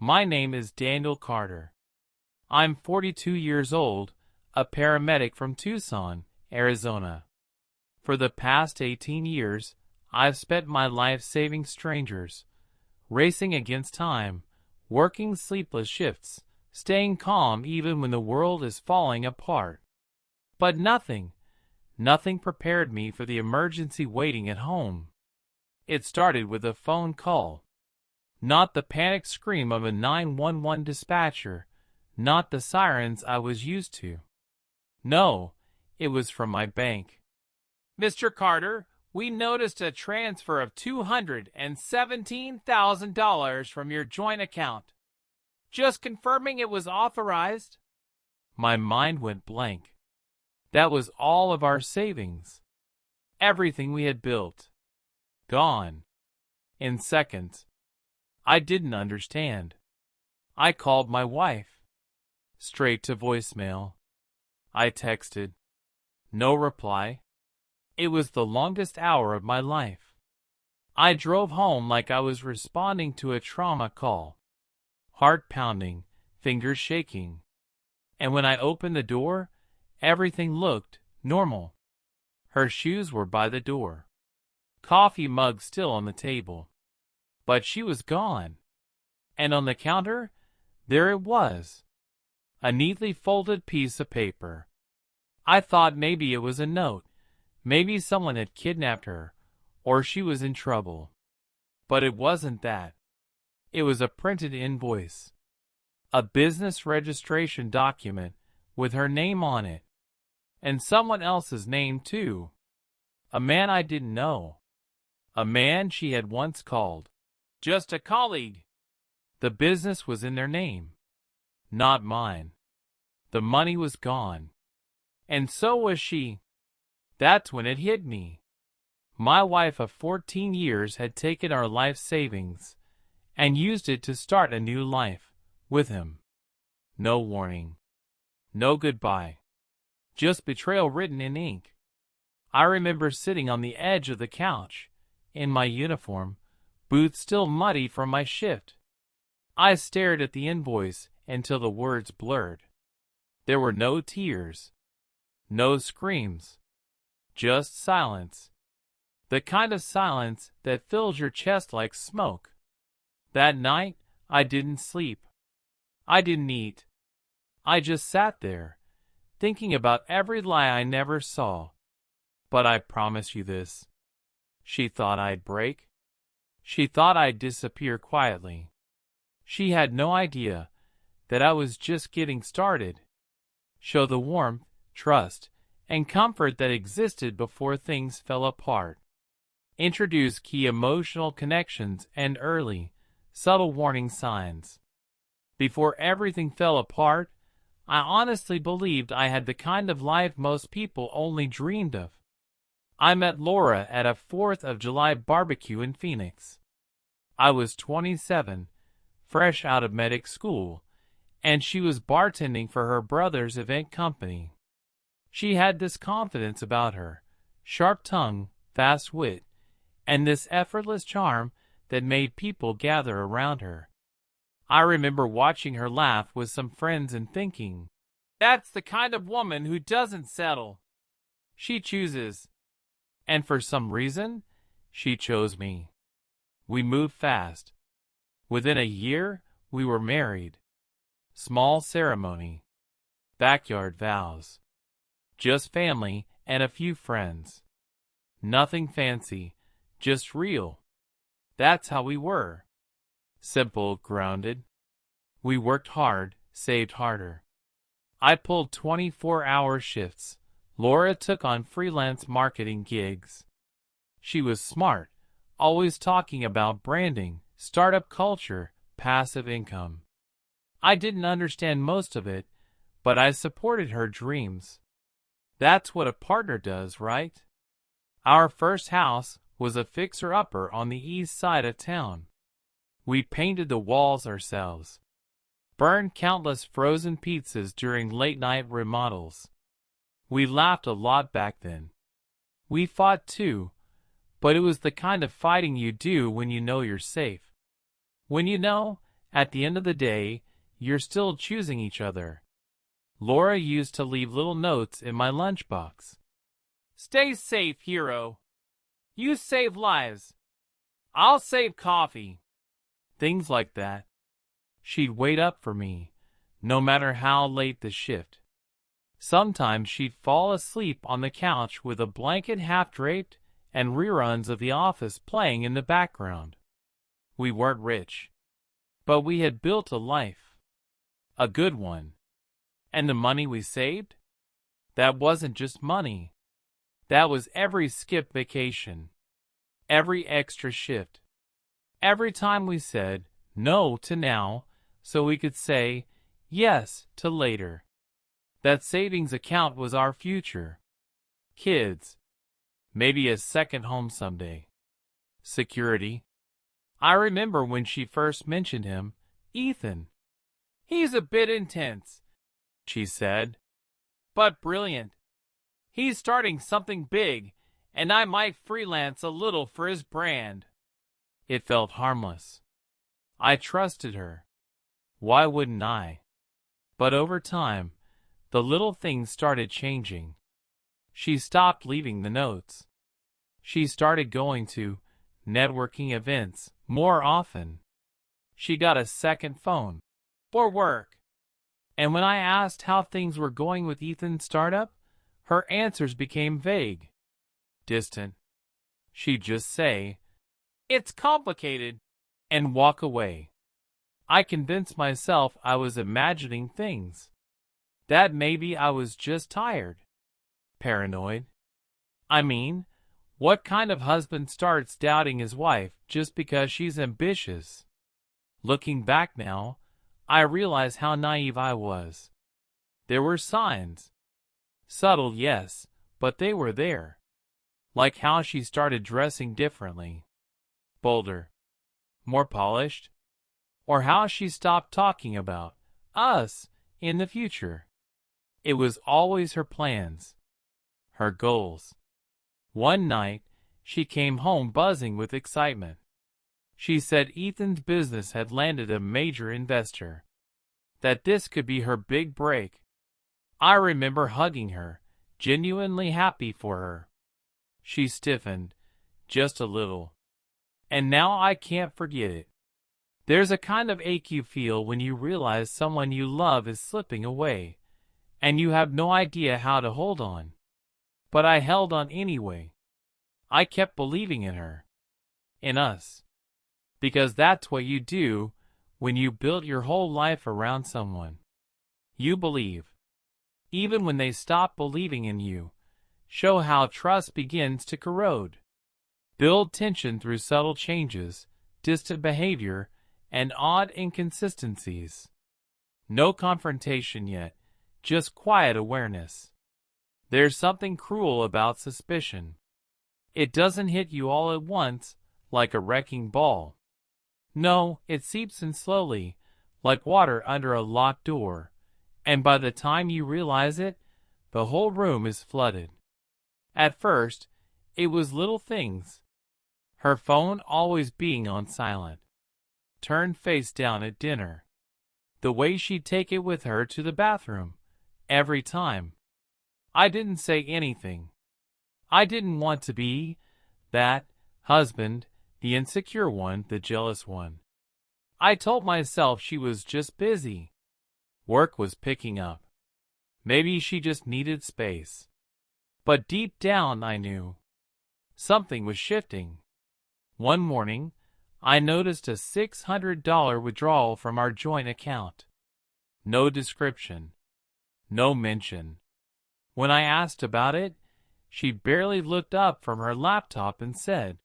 My name is Daniel Carter. I'm 42 years old, a paramedic from Tucson, Arizona. For the past 18 years, I've spent my life saving strangers, racing against time, working sleepless shifts, staying calm even when the world is falling apart. But nothing prepared me for the emergency waiting at home. It started with a phone call. Not the panic scream of a 911 dispatcher, not the sirens I was used to. No, it was from my bank. Mr. Carter, we noticed a transfer of $217,000 from your joint account. Just confirming it was authorized. My mind went blank. That was all of our savings. Everything we had built. Gone. In seconds. I didn't understand. I called my wife. Straight to voicemail. I texted. No reply. It was the longest hour of my life. I drove home like I was responding to a trauma call. Heart pounding, fingers shaking. And when I opened the door, everything looked normal. Her shoes were by the door. Coffee mug still on the table. But she was gone. And on the counter, there it was. A neatly folded piece of paper. I thought maybe it was a note. Maybe someone had kidnapped her, or she was in trouble. But it wasn't that. It was a printed invoice. A business registration document with her name on it. And someone else's name too. A man I didn't know. A man she had once called. Just a colleague. The business was in their name. Not mine. The money was gone. And so was she. That's when it hit me. My wife of 14 years had taken our life savings and used it to start a new life with him. No warning. No goodbye. Just betrayal written in ink. I remember sitting on the edge of the couch, in my uniform, boots still muddy from my shift. I stared at the invoice until the words blurred. There were no tears. No screams. Just silence. The kind of silence that fills your chest like smoke. That night, I didn't sleep. I didn't eat. I just sat there, thinking about every lie I never saw. But I promise you this. She thought I'd break. She thought I'd disappear quietly. She had no idea that I was just getting started. Show the warmth, trust, and comfort that existed before things fell apart. Introduce key emotional connections and early, subtle warning signs. Before everything fell apart, I honestly believed I had the kind of life most people only dreamed of. I met Laura at a 4th of July barbecue in Phoenix. I was 27, fresh out of medic school, and she was bartending for her brother's event company. She had this confidence about her, sharp tongue, fast wit, and this effortless charm that made people gather around her. I remember watching her laugh with some friends and thinking, that's the kind of woman who doesn't settle. She chooses. And for some reason, she chose me. We moved fast. Within a year, we were married. Small ceremony. Backyard vows. Just family and a few friends. Nothing fancy, just real. That's how we were. Simple, grounded. We worked hard, saved harder. I pulled 24-hour shifts. Laura took on freelance marketing gigs. She was smart, always talking about branding, startup culture, passive income. I didn't understand most of it, but I supported her dreams. That's what a partner does, right? Our first house was a fixer-upper on the east side of town. We painted the walls ourselves. Burned countless frozen pizzas during late-night remodels. We laughed a lot back then. We fought too, but it was the kind of fighting you do when you know you're safe. When you know, At the end of the day, you're still choosing each other. Laura used to leave little notes in my lunchbox. Stay safe, hero. You save lives. I'll save coffee. Things like that. She'd wait up for me, no matter how late the shift. Sometimes she'd fall asleep on the couch with a blanket half draped and reruns of The Office playing in the background. We weren't rich, but we had built a life. A good one. And the money we saved? That wasn't just money. That was every skipped vacation, every extra shift, every time we said no to now so we could say yes to later. That savings account was our future. Kids. Maybe a second home someday. Security. I remember when she first mentioned him, Ethan. He's a bit intense, she said, but brilliant. He's starting something big, and I might freelance a little for his brand. It felt harmless. I trusted her. Why wouldn't I? But over time, the little things started changing. She stopped leaving the notes. She started going to networking events more often. She got a second phone for work. And when I asked how things were going with Ethan's startup, her answers became vague, distant. She'd just say, "It's complicated," and walk away. I convinced myself I was imagining things. That maybe I was just tired. Paranoid. I mean, what kind of husband starts doubting his wife just because she's ambitious? Looking back now, I realize how naive I was. There were signs. Subtle, yes, but they were there. Like how she started dressing differently. Bolder. More polished. Or how she stopped talking about us in the future. It was always her plans. Her goals. One night, she came home buzzing with excitement. She said Ethan's business had landed a major investor. That this could be her big break. I remember hugging her, genuinely happy for her. She stiffened, just a little. And now I can't forget it. There's a kind of ache you feel when you realize someone you love is slipping away, and you have no idea how to hold on. But I held on anyway. I kept believing in her. In us. Because that's what you do when you build your whole life around someone. You believe. Even when they stop believing in you. Show how trust begins to corrode. Build tension through subtle changes, distant behavior, and odd inconsistencies. No confrontation yet, just quiet awareness. There's something cruel about suspicion. It doesn't hit you all at once, like a wrecking ball. No, it seeps in slowly, like water under a locked door, and by the time you realize it, the whole room is flooded. At first, it was little things. Her phone always being on silent. Turned face down at dinner. The way she'd take it with her to the bathroom. Every time. I didn't say anything. I didn't want to be that husband, the insecure one, the jealous one. I told myself she was just busy. Work was picking up. Maybe she just needed space. But deep down I knew. Something was shifting. One morning, I noticed a $600 withdrawal from our joint account. No description. No mention. When I asked about it, she barely looked up from her laptop and said,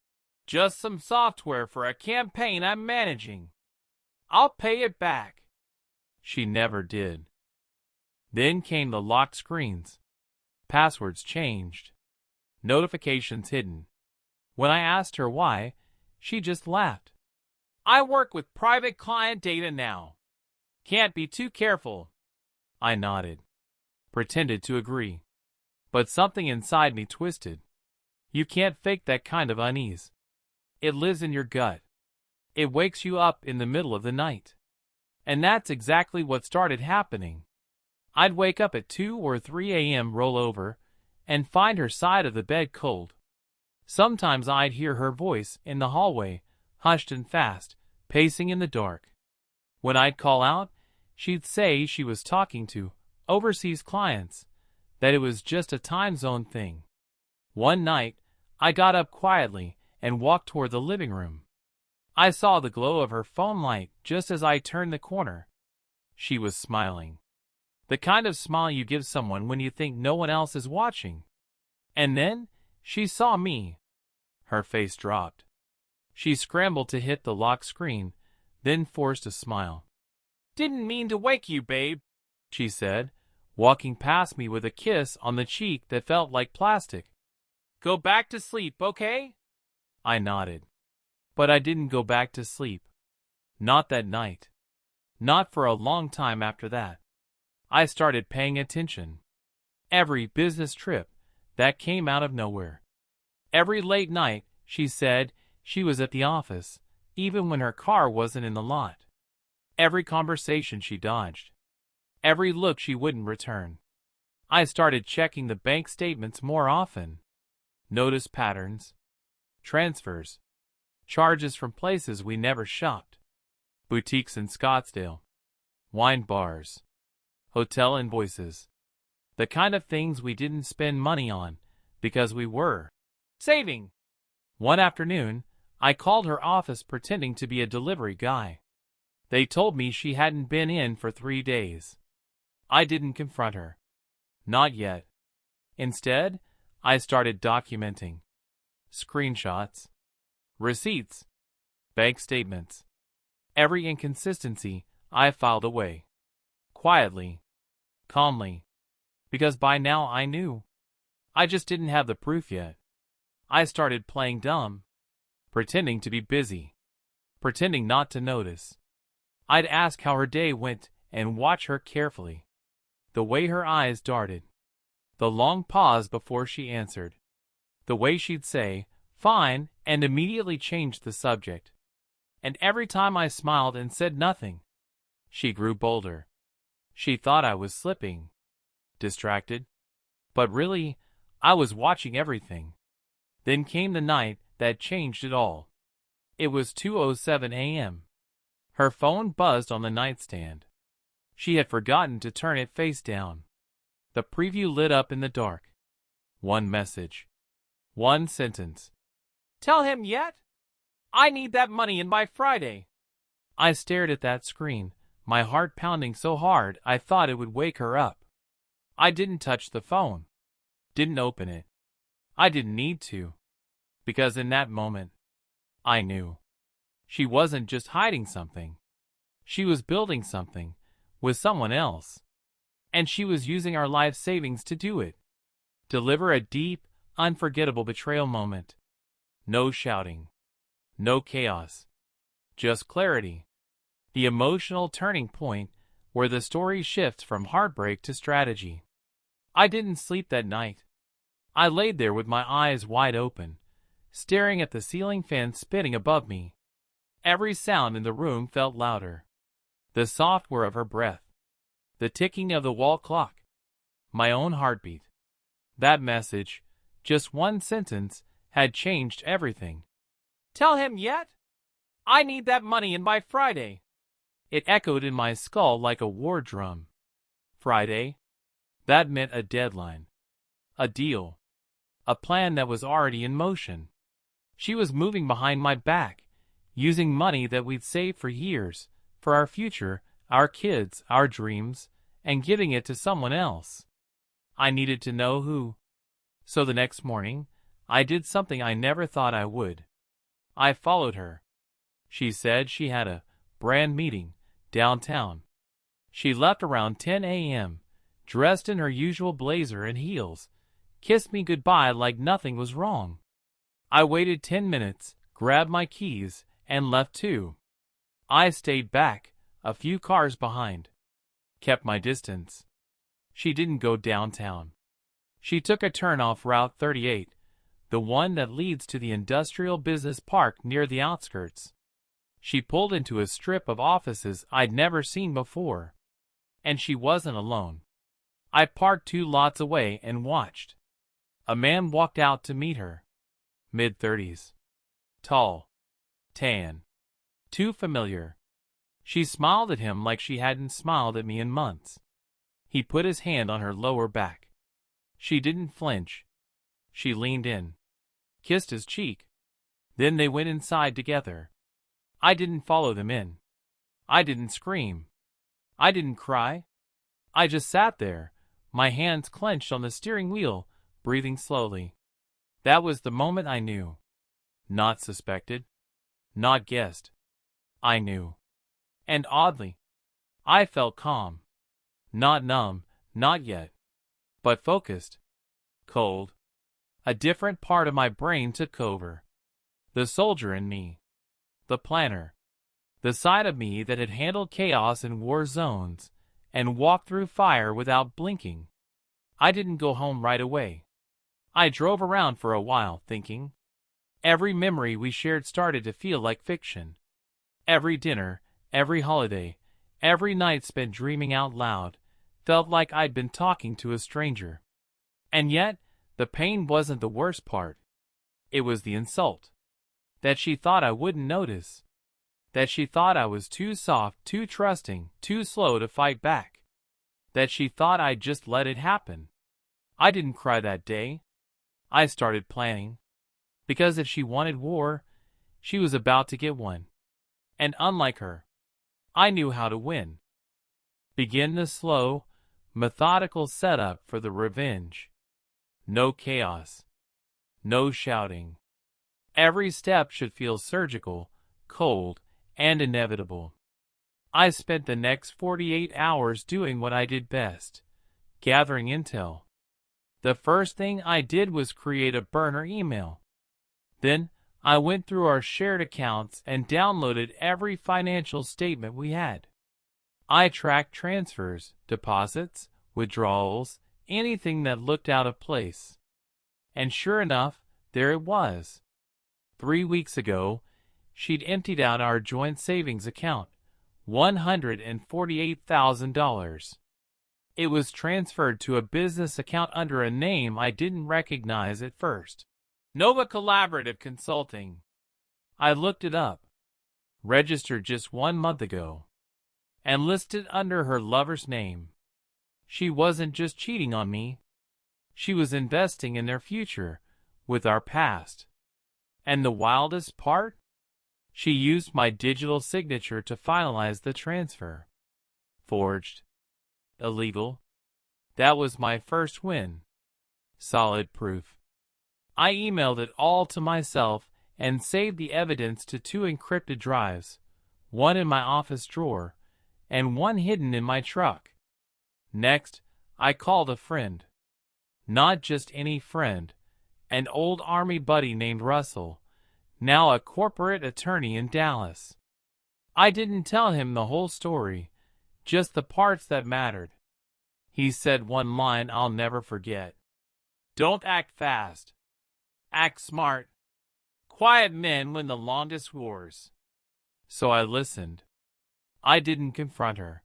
"Just some software for a campaign I'm managing. I'll pay it back." She never did. Then came the locked screens. Passwords changed. Notifications hidden. When I asked her why, she just laughed. "I work with private client data now. Can't be too careful." I nodded. Pretended to agree. But something inside me twisted. You can't fake that kind of unease. It lives in your gut. It wakes you up in the middle of the night. And that's exactly what started happening. I'd wake up at 2 or 3 a.m., roll over, and find her side of the bed cold. Sometimes I'd hear her voice in the hallway, hushed and fast, pacing in the dark. When I'd call out, she'd say she was talking to overseas clients, that it was just a time zone thing. One night, I got up quietly and walked toward the living room. I saw the glow of her phone light just as I turned the corner. She was smiling. The kind of smile you give someone when you think no one else is watching. And then, she saw me. Her face dropped. She scrambled to hit the lock screen, then forced a smile. "Didn't mean to wake you, babe," she said, walking past me with a kiss on the cheek that felt like plastic. "Go back to sleep, okay?" I nodded. But I didn't go back to sleep. Not that night. Not for a long time after that. I started paying attention. Every business trip that came out of nowhere. Every late night, she said she was at the office, even when her car wasn't in the lot. Every conversation she dodged. Every look she wouldn't return. I started checking the bank statements more often. Noticed patterns. Transfers. Charges from places we never shopped. Boutiques in Scottsdale. Wine bars. Hotel invoices. The kind of things we didn't spend money on because we were saving. One afternoon, I called her office pretending to be a delivery guy. They told me she hadn't been in for 3 days. I didn't confront her. Not yet. Instead, I started documenting. Screenshots. Receipts. Bank statements. Every inconsistency I filed away. Quietly. Calmly. Because by now I knew. I just didn't have the proof yet. I started playing dumb. Pretending to be busy. Pretending not to notice. I'd ask how her day went and watch her carefully. The way her eyes darted. The long pause before she answered. The way she'd say, "Fine," and immediately change the subject. And every time I smiled and said nothing, she grew bolder. She thought I was slipping. Distracted. But really, I was watching everything. Then came the night that changed it all. It was 2:07 a.m. Her phone buzzed on the nightstand. She had forgotten to turn it face down. The preview lit up in the dark. One message. One sentence. "Tell him yet? I need that money in by Friday." I stared at that screen, my heart pounding so hard I thought it would wake her up. I didn't touch the phone. Didn't open it. I didn't need to. Because in that moment, I knew. She wasn't just hiding something. She was building something with someone else. And she was using our life savings to do it. Deliver a deep, unforgettable betrayal moment. No shouting. No chaos. Just clarity. The emotional turning point where the story shifts from heartbreak to strategy. I didn't sleep that night. I laid there with my eyes wide open, staring at the ceiling fan spinning above me. Every sound in the room felt louder. The soft whir of her breath. The ticking of the wall clock. My own heartbeat. That message, just one sentence, had changed everything. "Tell him yet? I need that money in by Friday." It echoed in my skull like a war drum. Friday? That meant a deadline. A deal. A plan that was already in motion. She was moving behind my back, using money that we'd saved for years, for our future, our kids, our dreams, and giving it to someone else. I needed to know who. So the next morning, I did something I never thought I would. I followed her. She said she had a brand meeting downtown. She left around 10 a.m., dressed in her usual blazer and heels, kissed me goodbye like nothing was wrong. I waited 10 minutes, grabbed my keys, and left too. I stayed back, a few cars behind. Kept my distance. She didn't go downtown. She took a turn off Route 38, the one that leads to the industrial business park near the outskirts. She pulled into a strip of offices I'd never seen before. And she wasn't alone. I parked 2 lots away and watched. A man walked out to meet her. Mid-30s. Tall. Tan. Too familiar. She smiled at him like she hadn't smiled at me in months. He put his hand on her lower back. She didn't flinch. She leaned in. Kissed his cheek. Then they went inside together. I didn't follow them in. I didn't scream. I didn't cry. I just sat there, my hands clenched on the steering wheel, breathing slowly. That was the moment I knew. Not suspected. Not guessed. I knew. And oddly, I felt calm. Not numb, not yet. But focused. Cold. A different part of my brain took over. The soldier in me. The planner. The side of me that had handled chaos in war zones and walked through fire without blinking. I didn't go home right away. I drove around for a while thinking. Every memory we shared started to feel like fiction. Every dinner, every holiday, every night spent dreaming out loud felt like I'd been talking to a stranger. And yet, the pain wasn't the worst part. It was the insult. That she thought I wouldn't notice. That she thought I was too soft, too trusting, too slow to fight back. That she thought I'd just let it happen. I didn't cry that day. I started planning. Because if she wanted war, she was about to get one. And unlike her, I knew how to win. Begin the slow, methodical setup for the revenge. No chaos. No shouting. Every step should feel surgical, cold, and inevitable. I spent the next 48 hours doing what I did best, gathering intel. The first thing I did was create a burner email. Then, I went through our shared accounts and downloaded every financial statement we had. I tracked transfers, deposits, withdrawals, anything that looked out of place. And sure enough, there it was. 3 weeks ago, she'd emptied out our joint savings account, $148,000. It was transferred to a business account under a name I didn't recognize at first. Nova Collaborative Consulting. I looked it up. Registered just 1 month ago. And listed under her lover's name. She wasn't just cheating on me. She was investing in their future, with our past. And the wildest part? She used my digital signature to finalize the transfer. Forged. Illegal. That was my first win. Solid proof. I emailed it all to myself and saved the evidence to 2 encrypted drives, one in my office drawer, and one hidden in my truck. Next, I called a friend. Not just any friend, an old army buddy named Russell, now a corporate attorney in Dallas. I didn't tell him the whole story, just the parts that mattered. He said one line I'll never forget. Don't act fast. Act smart. Quiet men win the longest wars. So I listened. I didn't confront her.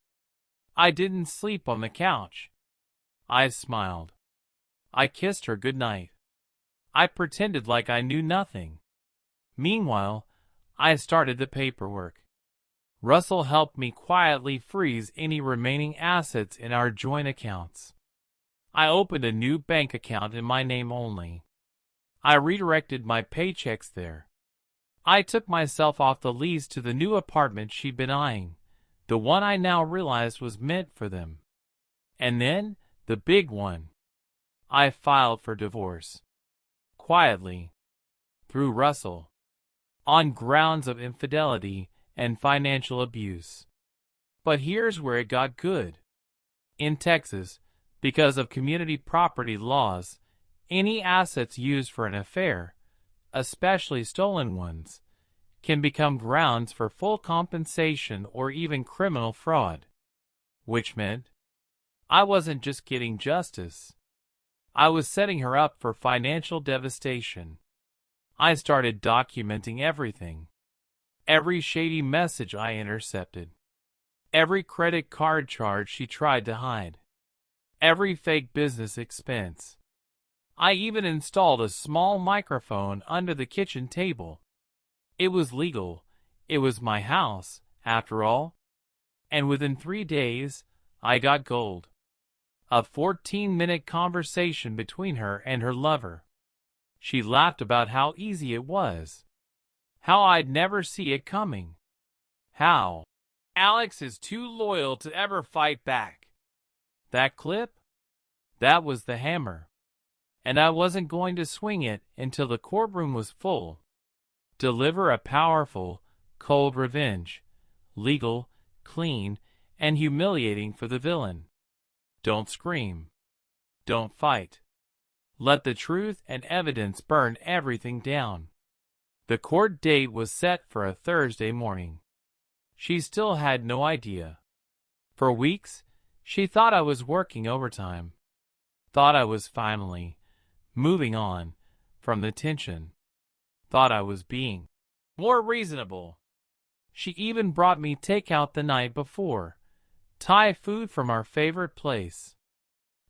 I didn't sleep on the couch. I smiled. I kissed her goodnight. I pretended like I knew nothing. Meanwhile, I started the paperwork. Russell helped me quietly freeze any remaining assets in our joint accounts. I opened a new bank account in my name only. I redirected my paychecks there. I took myself off the lease to the new apartment she'd been eyeing, the one I now realized was meant for them. And then, the big one. I filed for divorce. Quietly. Through Russell. On grounds of infidelity and financial abuse. But here's where it got good. In Texas, because of community property laws, any assets used for an affair, especially stolen ones, can become grounds for full compensation or even criminal fraud. Which meant, I wasn't just getting justice. I was setting her up for financial devastation. I started documenting everything. Every shady message I intercepted. Every credit card charge she tried to hide. Every fake business expense. I even installed a small microphone under the kitchen table. It was legal. It was my house, after all. And within 3 days, I got gold. A 14-minute conversation between her and her lover. She laughed about how easy it was. How I'd never see it coming. How Alex is too loyal to ever fight back. That clip? That was the hammer. And I wasn't going to swing it until the courtroom was full. Deliver a powerful, cold revenge. Legal, clean, and humiliating for the villain. Don't scream. Don't fight. Let the truth and evidence burn everything down. The court date was set for a Thursday morning. She still had no idea. For weeks, she thought I was working overtime. Thought I was finally moving on from the tension. Thought I was being more reasonable. She even brought me takeout the night before. Thai food from our favorite place.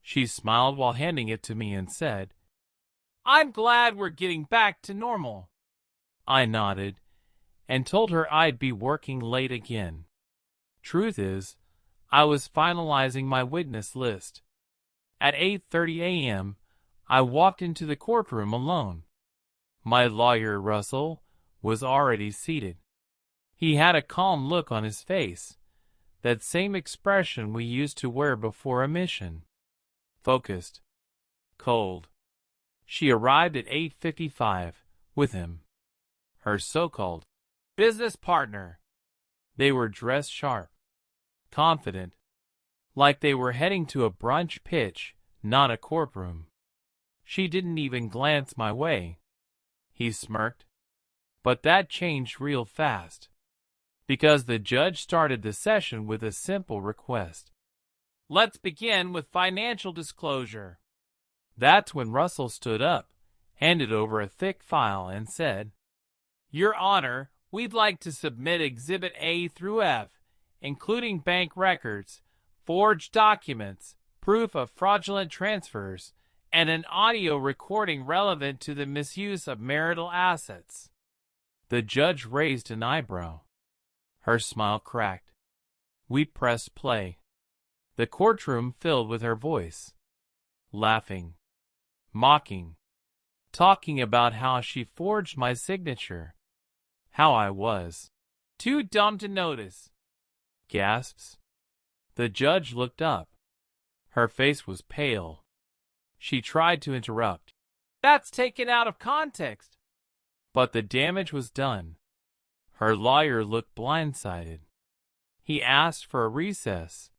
She smiled while handing it to me and said, "I'm glad we're getting back to normal." I nodded and told her I'd be working late again. Truth is, I was finalizing my witness list. At 8:30 a.m., I walked into the courtroom alone. My lawyer, Russell, was already seated. He had a calm look on his face, that same expression we used to wear before a mission. Focused. Cold. She arrived at 8:55 with him. Her so-called business partner. They were dressed sharp. Confident. Like they were heading to a brunch pitch, not a courtroom. She didn't even glance my way. He smirked. But that changed real fast. Because the judge started the session with a simple request. "Let's begin with financial disclosure." That's when Russell stood up, handed over a thick file, and said, "Your Honor, we'd like to submit Exhibit A through F, including bank records, forged documents, proof of fraudulent transfers, and an audio recording relevant to the misuse of marital assets." The judge raised an eyebrow. Her smile cracked. We pressed play. The courtroom filled with her voice. Laughing. Mocking. Talking about how she forged my signature. How I was too dumb to notice. Gasps. The judge looked up. Her face was pale. She tried to interrupt. "That's taken out of context." But the damage was done. Her lawyer looked blindsided. He asked for a recess.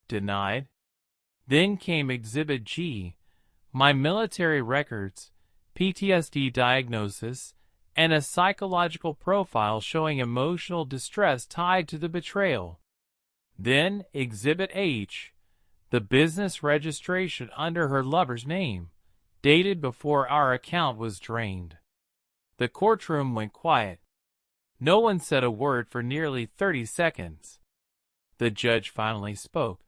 Denied. Then came Exhibit G, my military records, PTSD diagnosis, and a psychological profile showing emotional distress tied to the betrayal. Then Exhibit H, the business registration under her lover's name, dated before our account was drained. The courtroom went quiet. No one said a word for nearly 30 seconds. The judge finally spoke.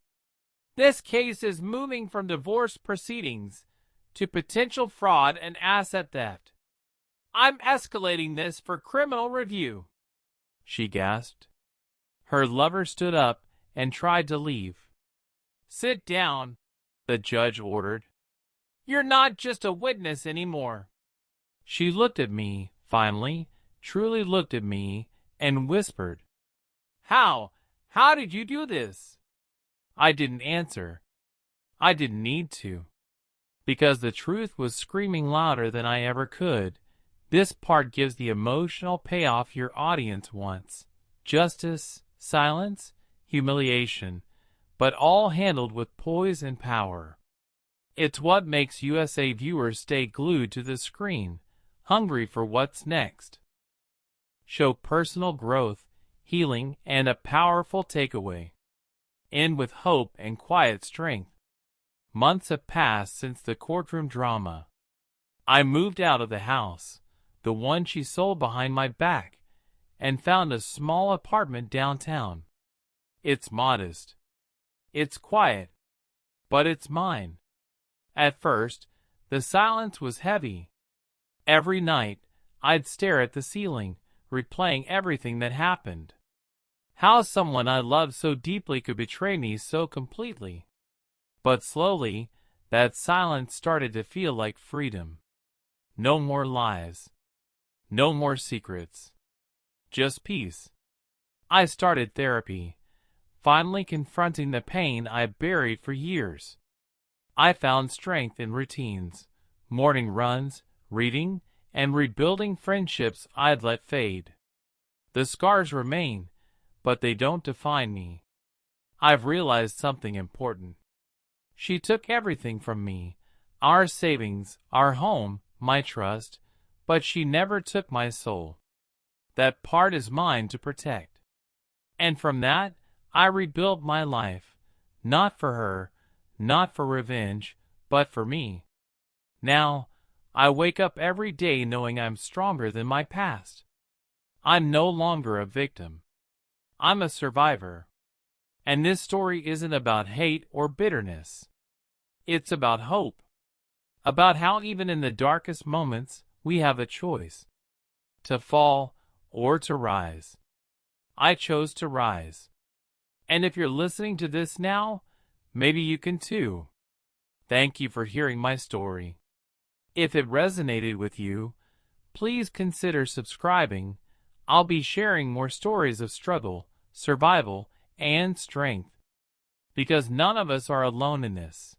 "This case is moving from divorce proceedings to potential fraud and asset theft. I'm escalating this for criminal review." She gasped. Her lover stood up and tried to leave. "Sit down," the judge ordered. "You're not just a witness anymore." She looked at me, finally, truly looked at me, and whispered, How did you do this?" I didn't answer. I didn't need to. Because the truth was screaming louder than I ever could. This part gives the emotional payoff your audience wants. Justice, silence, humiliation, but all handled with poise and power. It's what makes USA viewers stay glued to the screen, hungry for what's next. Show personal growth, healing, and a powerful takeaway. End with hope and quiet strength. Months have passed since the courtroom drama. I moved out of the house, the one she sold behind my back, and found a small apartment downtown. It's modest. It's quiet. But it's mine. At first, the silence was heavy. Every night, I'd stare at the ceiling, replaying everything that happened. How someone I loved so deeply could betray me so completely. But slowly, that silence started to feel like freedom. No more lies. No more secrets. Just peace. I started therapy, finally confronting the pain I buried for years. I found strength in routines, morning runs, reading, and rebuilding friendships I'd let fade. The scars remain, but they don't define me. I've realized something important. She took everything from me, our savings, our home, my trust, but she never took my soul. That part is mine to protect. And from that, I rebuilt my life, not for her, not for revenge, but for me. Now, I wake up every day knowing I'm stronger than my past. I'm no longer a victim. I'm a survivor. And this story isn't about hate or bitterness. It's about hope. About how even in the darkest moments, we have a choice. To fall or to rise. I chose to rise. And if you're listening to this now, maybe you can too. Thank you for hearing my story. If it resonated with you, please consider subscribing. I'll be sharing more stories of struggle, survival, and strength. Because none of us are alone in this.